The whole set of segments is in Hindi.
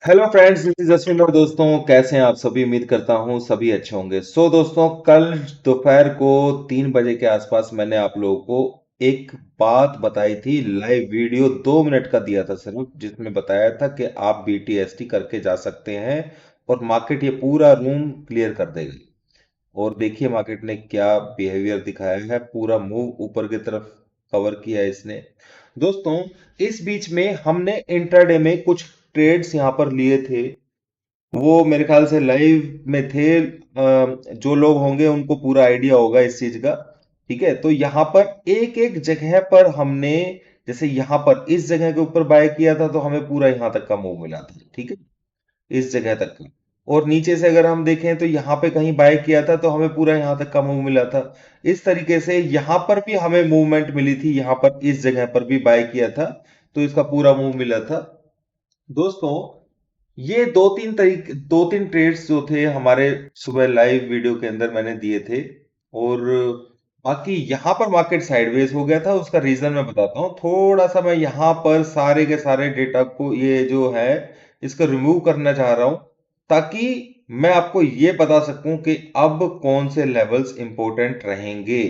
Hello friends, this is Ashwin. और दोस्तों, कैसे हैं आप सभी? उम्मीद करता हूं सभी अच्छे होंगे। दोस्तों, कल दोपहर को 3 बजे के आसपास मैंने आप लोगों को एक बात बताई थी। लाइव वीडियो 2 मिनट का दिया था सिर्फ, जिसमें बताया था कि आप बीटीएसटी करके जा सकते हैं और मार्केट ये पूरा रूम क्लियर कर देगी। और देखिए मार्केट ने क्या बिहेवियर दिखाया है। पूरा मूव ऊपर की तरफ कवर किया है इसने। दोस्तों, इस बीच में हमने इंट्राडे में कुछ ट्रेड्स यहां पर लिए थे। वो मेरे ख्याल से लाइव में थे। जो लोग होंगे उनको पूरा आइडिया होगा इस चीज का। ठीक है, तो यहाँ पर एक एक जगह पर हमने, जैसे यहाँ पर इस जगह के ऊपर बाय किया था तो हमें पूरा यहाँ तक का मूव मिला था। ठीक है, इस जगह तक का। और नीचे से अगर हम देखें तो यहाँ पे कहीं बाय किया था तो हमें पूरा यहाँ तक का मूव मिला था। इस तरीके से यहाँ पर भी हमें मूवमेंट मिली थी। यहाँ पर इस जगह पर भी बाय किया था तो इसका पूरा मूव मिला था। दोस्तों, ये दो तीन ट्रेड्स जो थे हमारे सुबह लाइव वीडियो के अंदर मैंने दिए थे। और बाकी यहाँ पर मार्केट साइडवेज हो गया था। उसका रीजन मैं बताता हूँ। थोड़ा सा मैं यहाँ पर सारे के सारे डेटा को, ये जो है, इसको रिमूव करना चाह रहा हूँ, ताकि मैं आपको ये बता सकूं कि अब कौन से लेवल्स इंपॉर्टेंट रहेंगे।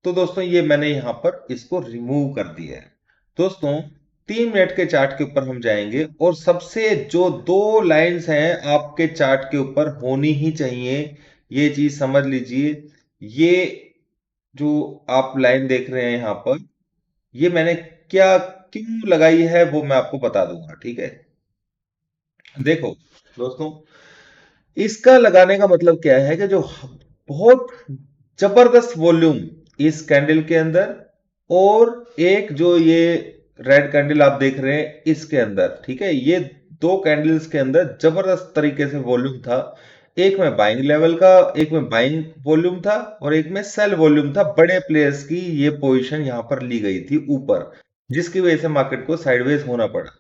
तो दोस्तों, ये मैंने यहां पर इसको रिमूव कर दिया है। दोस्तों, 3 मिनट के चार्ट के ऊपर हम जाएंगे और सबसे जो दो लाइंस हैं आपके चार्ट के ऊपर होनी ही चाहिए, ये चीज समझ लीजिए। ये जो आप लाइन देख रहे हैं यहां पर, ये मैंने क्या क्यों लगाई है वो मैं आपको बता दूंगा। ठीक है, देखो दोस्तों, इसका लगाने का मतलब क्या है कि जो बहुत जबरदस्त वॉल्यूम इस कैंडल के अंदर, और एक जो ये रेड कैंडल आप देख रहे हैं इसके अंदर, ठीक है, ये दो कैंडल्स के अंदर जबरदस्त तरीके से वॉल्यूम था। एक में बाइंग लेवल का, एक में बाइंग वॉल्यूम था और एक में सेल वॉल्यूम था। बड़े प्लेयर्स की ये पोजीशन यहां पर ली गई थी ऊपर, जिसकी वजह से मार्केट को साइडवेज होना पड़ा।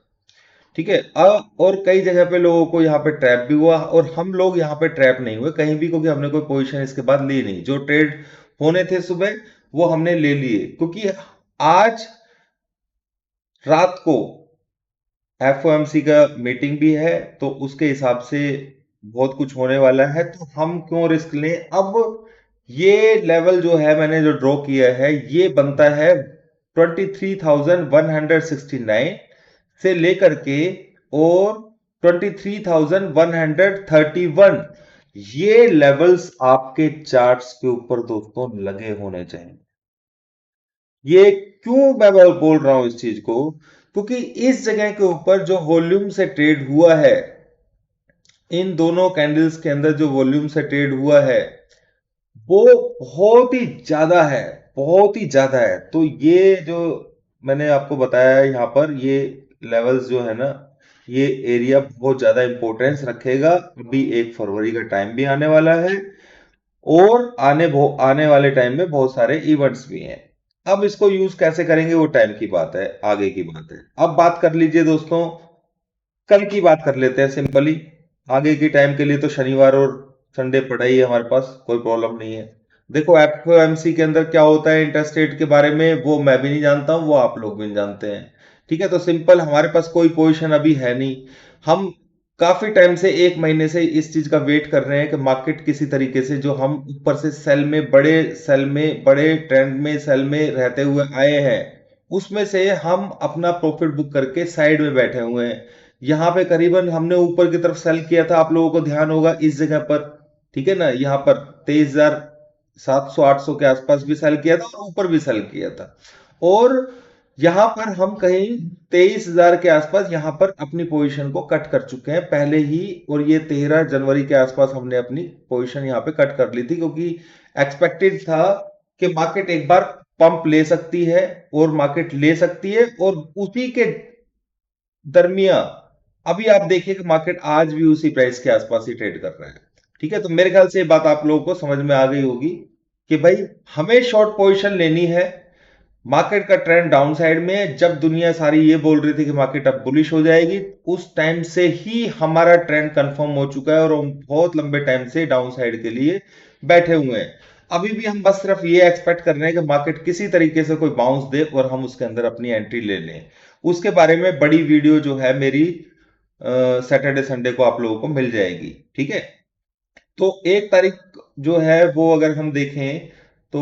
ठीक है, और कई जगह पे लोगों को यहाँ पे ट्रैप भी हुआ और हम लोग यहाँ पे ट्रैप नहीं हुए कहीं भी, क्योंकि हमने कोई पोजीशन इसके बाद ली नहीं। जो ट्रेड होने थे सुबह वो हमने ले लिए, क्योंकि आज रात को एफओएमसी का मीटिंग भी है, तो उसके हिसाब से बहुत कुछ होने वाला है। तो हम क्यों रिस्क लें अब। ये लेवल जो है मैंने जो ड्रॉ किया है, ये बनता है 23,169 से लेकर के और 23,131। ये लेवल्स आपके चार्ट्स के ऊपर दोस्तों लगे होने चाहिए। ये क्यों मैं बोल रहा हूं इस चीज को, क्योंकि इस जगह के ऊपर जो वॉल्यूम से ट्रेड हुआ है, इन दोनों कैंडल्स के अंदर जो वॉल्यूम से ट्रेड हुआ है वो बहुत ही ज्यादा है, बहुत ही ज्यादा है। तो ये जो मैंने आपको बताया है यहाँ पर, ये लेवल्स जो है ना, ये एरिया बहुत ज्यादा इंपॉर्टेंस रखेगा। अभी 1 फरवरी का टाइम भी आने वाला है और आने वाले टाइम में बहुत सारे इवेंट्स भी हैं। अब इसको यूज कैसे करेंगे वो टाइम की बात है, आगे की बात है। अब बात कर लीजिए दोस्तों, कल की बात कर लेते हैं सिंपली। आगे की टाइम के लिए तो शनिवार और संडे पड़ा ही है हमारे पास, कोई प्रॉब्लम नहीं है। देखो, एफओएमसी के अंदर क्या होता है इंटरेस्ट रेट के बारे में वो मैं भी नहीं जानता हूं, वो आप लोग भी नहीं जानते हैं। ठीक है, तो सिंपल हमारे पास कोई पोजीशन अभी है नहीं। हम काफी टाइम से, 1 महीने से इस चीज का वेट कर रहे हैं कि मार्केट किसी तरीके से, जो हम ऊपर से सेल में, बड़े सेल में, बड़े ट्रेंड में सेल में रहते हुए आए हैं, उसमें से हम अपना प्रॉफिट बुक करके साइड में बैठे हुए हैं। यहाँ पे करीबन हमने ऊपर की तरफ सेल किया था, आप लोगों को ध्यान होगा इस जगह पर। ठीक है ना, यहाँ पर 23,700 800 के आसपास भी सेल किया था और ऊपर भी सेल किया था। और यहाँ पर हम कहीं 23,000 के आसपास यहाँ पर अपनी पोजीशन को कट कर चुके हैं पहले ही। और ये 13 जनवरी के आसपास हमने अपनी पोजीशन यहाँ पे कट कर ली थी, क्योंकि एक्सपेक्टेड था कि मार्केट एक बार पंप ले सकती है और मार्केट ले सकती है। और उसी के दरमिया अभी आप देखिए कि मार्केट आज भी उसी प्राइस के आसपास ही ट्रेड कर रहा है। ठीक है, तो मेरे ख्याल से ये बात आप लोगों को समझ में आ गई होगी कि भाई हमें शॉर्ट पोजीशन लेनी है। मार्केट का ट्रेंड डाउन साइड में है। जब दुनिया सारी ये बोल रही थी कि मार्केट अब बुलिश हो जाएगी, उस टाइम से ही हमारा ट्रेंड कंफर्म हो चुका है और हम बहुत लंबे टाइम से डाउन साइड के लिए बैठे हुए हैं। अभी भी हम बस सिर्फ ये एक्सपेक्ट कर रहे हैं कि मार्केट किसी तरीके से कोई बाउंस दे और हम उसके अंदर अपनी एंट्री ले लें। उसके बारे में बड़ी वीडियो जो है मेरी सैटरडे संडे को आप लोगों को मिल जाएगी। ठीक है, तो 1 तारीख जो है वो अगर हम देखें तो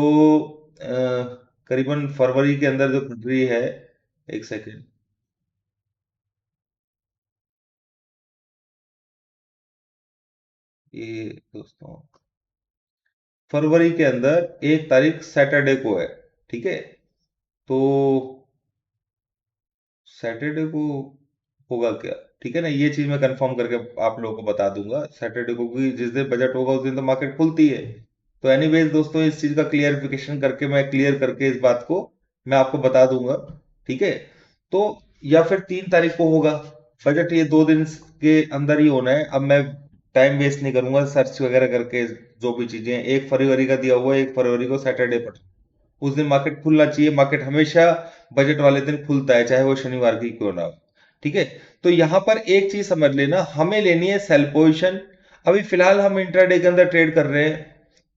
करीबन फरवरी के अंदर जो खुल रही है, एक सेकेंड, ये दोस्तों फरवरी के अंदर 1 तारीख सैटरडे को है। ठीक है, तो सैटरडे को होगा क्या? ठीक है ना, ये चीज मैं कंफर्म करके आप लोगों को बता दूंगा सैटरडे को, क्योंकि जिस दिन बजट होगा उस दिन तो मार्केट खुलती है। तो एनीवेज दोस्तों, इस चीज का क्लियरिफिकेशन करके मैं क्लियर करके इस बात को मैं आपको बता दूंगा। ठीक है, तो या फिर 3 तारीख को होगा बजट, ये 2 दिन के अंदर ही होना है। अब मैं टाइम वेस्ट नहीं करूंगा सर्च वगैरह करके, जो भी चीजें 1 फरवरी का दिया हुआ है, 1 फरवरी को सैटरडे पर उस दिन मार्केट खुलना चाहिए। मार्केट हमेशा बजट वाले दिन खुलता है, चाहे वो शनिवार की क्यों ना हो। ठीक है, तो यहां पर एक चीज समझ लेना, हमें लेनी है सेल पोजीशन। अभी फिलहाल हम इंट्राडे के अंदर ट्रेड कर रहे हैं,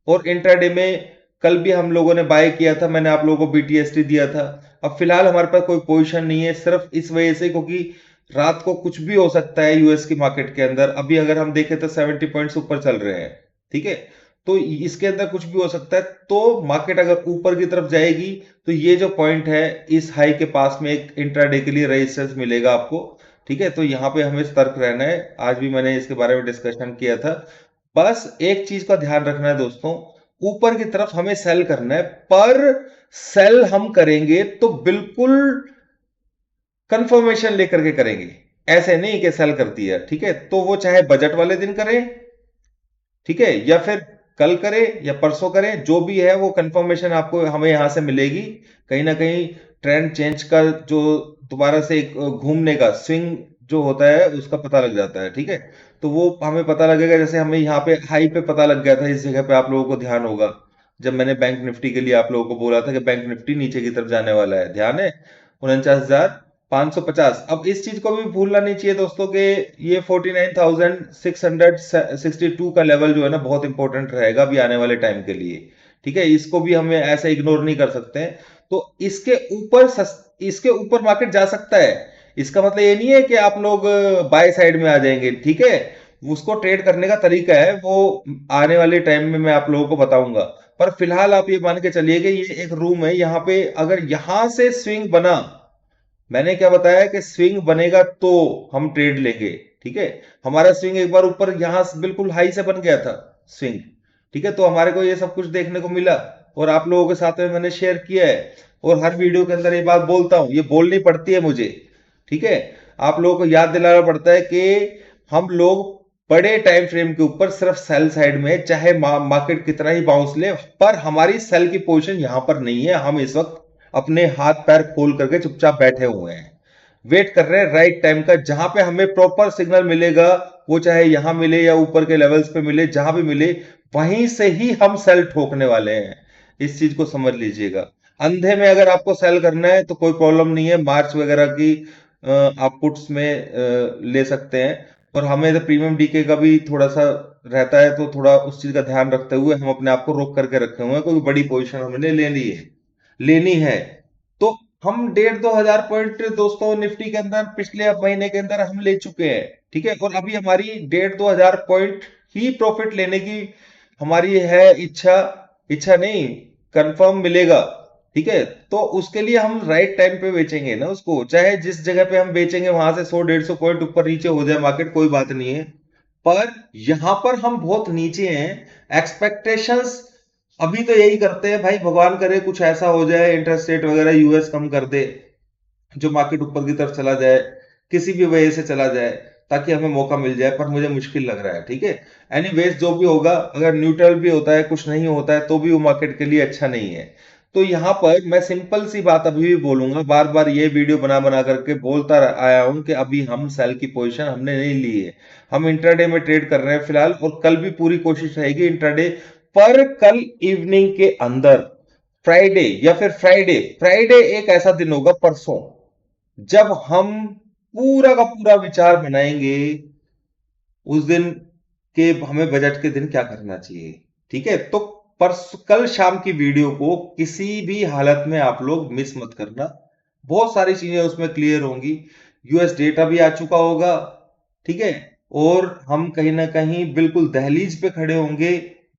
और इंट्राडे में कल भी हम लोगों ने बाय किया था, मैंने आप लोगों को बीटीएसटी दिया था। अब फिलहाल हमारे पास कोई पोजीशन नहीं है, सिर्फ इस वजह से क्योंकि रात को कुछ भी हो सकता है यूएस की मार्केट के अंदर। अभी अगर हम देखें तो 70 पॉइंट्स ऊपर चल रहे हैं। ठीक है, तो इसके अंदर कुछ भी हो सकता है। तो मार्केट अगर ऊपर की तरफ जाएगी तो ये जो पॉइंट है, इस हाई के पास में एक इंट्राडे के लिए रेजिस्टेंस मिलेगा आपको। ठीक है, तो यहाँ पे हमें सतर्क रहना है, आज भी मैंने इसके बारे में डिस्कशन किया था। बस एक चीज का ध्यान रखना है दोस्तों, ऊपर की तरफ हमें सेल करना है, पर सेल हम करेंगे तो बिल्कुल कंफर्मेशन लेकर के करेंगे, ऐसे नहीं कि सेल कर दिया। ठीक है, तो वो चाहे बजट वाले दिन करें, ठीक है, या फिर कल करें या परसों करें, जो भी है वो कंफर्मेशन आपको हमें यहां से मिलेगी। कहीं ना कहीं ट्रेंड चेंज का जो दोबारा से एक घूमने का स्विंग जो होता है उसका पता लग जाता है। ठीक है, तो वो हमें पता लगेगा, जैसे हमें यहाँ पे हाई पे पता लग गया था, इस जगह पे आप लोगों को ध्यान होगा जब मैंने बैंक निफ्टी के लिए आप लोगों को बोला था कि बैंक निफ्टी नीचे की तरफ जाने वाला है, ध्यान है, 49,550। अब इस चीज को भी भूलना नहीं चाहिए दोस्तों कि ये 49,662 का लेवल जो है ना, बहुत इंपॉर्टेंट रहेगा अभी आने वाले टाइम के लिए। ठीक है, इसको भी हमें ऐसे इग्नोर नहीं कर सकते हैं। तो इसके ऊपर मार्केट जा सकता है, इसका मतलब ये नहीं है कि आप लोग बाय साइड में आ जाएंगे। ठीक है, उसको ट्रेड करने का तरीका है वो आने वाले टाइम में मैं आप लोगों को बताऊंगा। पर फिलहाल आप ये मान के चलिए कि ये एक रूम है, यहाँ पे अगर यहां से स्विंग बना, मैंने क्या बताया कि स्विंग बनेगा तो हम ट्रेड लेंगे। ठीक है, हमारा स्विंग एक बार ऊपर यहां से बिल्कुल हाई से बन गया था स्विंग। ठीक है, तो हमारे को ये सब कुछ देखने को मिला, और आप लोगों के साथ में मैंने शेयर किया है, और हर वीडियो के अंदर ये बात बोलता हूं, ये बोलनी पड़ती है मुझे। ठीक है, आप लोगों को याद दिलाना पड़ता है कि हम लोग बड़े टाइम फ्रेम के ऊपर सिर्फ सेल साइड में, चाहे मार्केट कितना ही बाउंस ले, पर हमारी सेल की पोजीशन यहां पर नहीं है। हम इस वक्त अपने हाथ पैर खोल करके चुपचाप बैठे हुए हैं, वेट कर रहे हैं राइट टाइम का, जहां पे हमें प्रॉपर सिग्नल मिलेगा, वो चाहे यहां मिले या ऊपर के लेवल्स पे मिले, जहां भी मिले वहीं से ही हम सेल ठोकने वाले हैं। इस चीज को समझ लीजिएगा। अंधे में अगर आपको सेल करना है तो कोई प्रॉब्लम नहीं है, मार्च वगैरह की आप पुट्स में ले सकते हैं। और हमें तो प्रीमियम डीके का भी थोड़ा सा रहता है, तो थोड़ा उस चीज का ध्यान रखते हुए हम अपने आप को रोक करके रखे हुए हैं, कोई बड़ी पोजीशन हमने लेनी है। तो हम 1,500-2,000 पॉइंट दोस्तों निफ्टी के अंदर पिछले महीने के अंदर हम ले चुके हैं। ठीक है, और अभी हमारी 1,500-2,000 पॉइंट ही प्रॉफिट लेने की हमारी है इच्छा। इच्छा नहीं, कंफर्म मिलेगा। ठीक है, तो उसके लिए हम राइट टाइम पे बेचेंगे ना उसको, चाहे जिस जगह पे हम बेचेंगे वहां से 100-150 पॉइंट ऊपर नीचे हो जाए मार्केट, कोई बात नहीं है। पर यहां पर हम बहुत नीचे हैं, एक्सपेक्टेशंस अभी तो यही करते हैं भाई, भगवान करे कुछ ऐसा हो जाए, इंटरेस्ट रेट वगैरह यूएस कम कर दे, जो मार्केट ऊपर की तरफ चला जाए, किसी भी वजह से चला जाए, ताकि हमें मौका मिल जाए, पर मुझे मुश्किल लग रहा है। ठीक है, एनीवेज जो भी होगा, अगर न्यूट्रल भी होता है, कुछ नहीं होता है, तो भी वो मार्केट के लिए अच्छा नहीं है। तो यहां पर मैं सिंपल सी बात अभी भी बोलूंगा, बार बार ये वीडियो बना बना करके बोलता आया हूं कि अभी हम सेल की पोजीशन हमने नहीं ली है, हम इंट्राडे में ट्रेड कर रहे हैं फिलहाल, और कल भी पूरी कोशिश रहेगी इंट्राडे। पर कल इवनिंग के अंदर फ्राइडे या फिर फ्राइडे फ्राइडे एक ऐसा दिन होगा परसों, जब हम पूरा का पूरा विचार बनाएंगे उस दिन के हमें बजट के दिन क्या करना चाहिए। ठीक है, तो कल शाम की वीडियो को किसी भी हालत में आप लोग मिस मत करना, बहुत सारी चीजें उसमें क्लियर होंगी। यूएस डेटा भी आ चुका होगा, ठीक है। और हम कहीं ना कहीं बिल्कुल दहलीज पे खड़े होंगे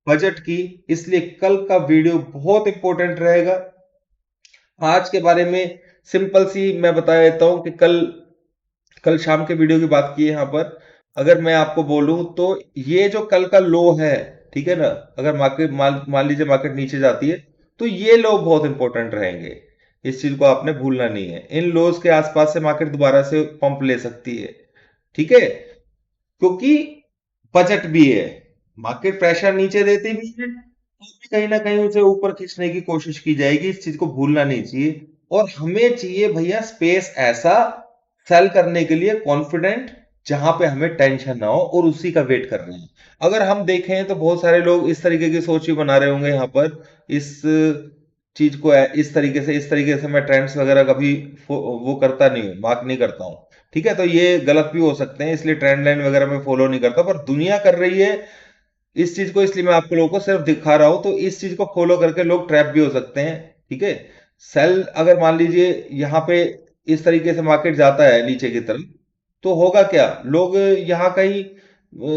बजट की, इसलिए कल का वीडियो बहुत इंपॉर्टेंट रहेगा। आज के बारे में सिंपल सी मैं बता देता हूं कि कल कल शाम के वीडियो की बात की है यहाँ पर। अगर मैं आपको बोलूं तो ये जो कल का लो है, ठीक है ना, अगर मार्केट मान लीजिए मार्केट नीचे जाती है तो ये लो बहुत इंपॉर्टेंट रहेंगे। इस चीज को आपने भूलना नहीं है। इन लोज के आसपास से मार्केट दोबारा से पंप ले सकती है, ठीक है, क्योंकि बजट भी है। मार्केट प्रेशर नीचे देती भी है तो भी कहीं ना कहीं उसे ऊपर खींचने की कोशिश की जाएगी। इस चीज को भूलना नहीं चाहिए। और हमें चाहिए भैया स्पेस ऐसा सेल करने के लिए कॉन्फिडेंट, जहां पे हमें टेंशन ना हो, और उसी का वेट कर रहे हैं। अगर हम देखें तो बहुत सारे लोग इस तरीके की सोच ही बना रहे होंगे यहाँ पर। इस चीज को इस तरीके से मैं ट्रेंड्स वगैरह कभी वो करता नहीं हूँ, मार्क नहीं करता हूँ, ठीक है। तो ये गलत भी हो सकते हैं, इसलिए ट्रेंड लाइन वगैरह मैं फॉलो नहीं करता, पर दुनिया कर रही है इस चीज को, इसलिए मैं आप लोगों को सिर्फ दिखा रहा हूं। तो इस चीज को फॉलो करके लोग ट्रैप भी हो सकते हैं, ठीक है। सेल अगर मान लीजिए यहाँ पे इस तरीके से मार्केट जाता है नीचे की तरफ, तो होगा क्या, लोग यहाँ कहीं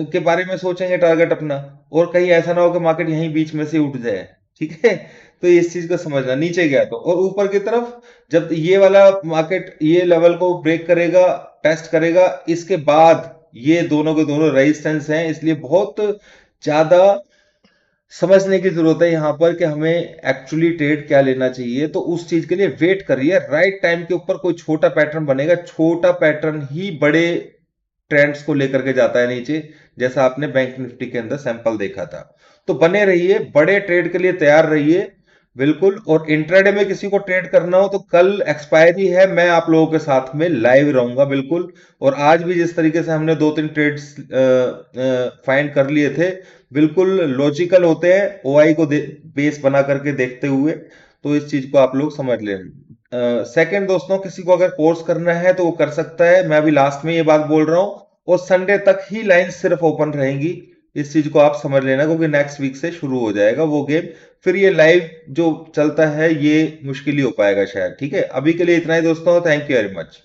के बारे में सोचेंगे टारगेट अपना, और कहीं ऐसा ना हो कि मार्केट यहीं बीच में से उठ जाए, ठीक है। तो इस चीज को समझना, नीचे गया तो, और ऊपर की तरफ जब ये वाला मार्केट ये लेवल को ब्रेक करेगा, टेस्ट करेगा, इसके बाद ये दोनों के दोनों रेजिस्टेंस हैं। इसलिए बहुत ज्यादा समझने की जरूरत है यहाँ पर कि हमें एक्चुअली ट्रेड क्या लेना चाहिए। तो उस चीज के लिए वेट करिए, राइट टाइम के ऊपर कोई छोटा पैटर्न बनेगा। छोटा पैटर्न ही बड़े ट्रेंड्स को लेकर के जाता है नीचे, जैसा आपने बैंक निफ्टी के अंदर सैंपल देखा था। तो बने रहिए, बड़े ट्रेड के लिए तैयार रहिए, बिल्कुल। और इंट्राडे में किसी को ट्रेड करना हो तो कल एक्सपायरी है, मैं आप लोगों के साथ में लाइव रहूंगा, बिल्कुल। और आज भी जिस तरीके से हमने 2-3 ट्रेड्स फाइंड कर लिए थे, बिल्कुल लॉजिकल होते हैं, ओआई को बेस बना करके देखते हुए। तो इस चीज को आप लोग समझ लें। सेकंड दोस्तों, किसी को अगर कोर्स करना है तो वो कर सकता है, मैं अभी लास्ट में ये बात बोल रहा हूँ। और संडे तक ही लाइन सिर्फ ओपन रहेंगी, इस चीज को आप समझ लेना, क्योंकि नेक्स्ट वीक से शुरू हो जाएगा वो गेम। फिर ये लाइव जो चलता है ये मुश्किल ही हो पाएगा शायद, ठीक है। अभी के लिए इतना ही दोस्तों, थैंक यू वेरी मच।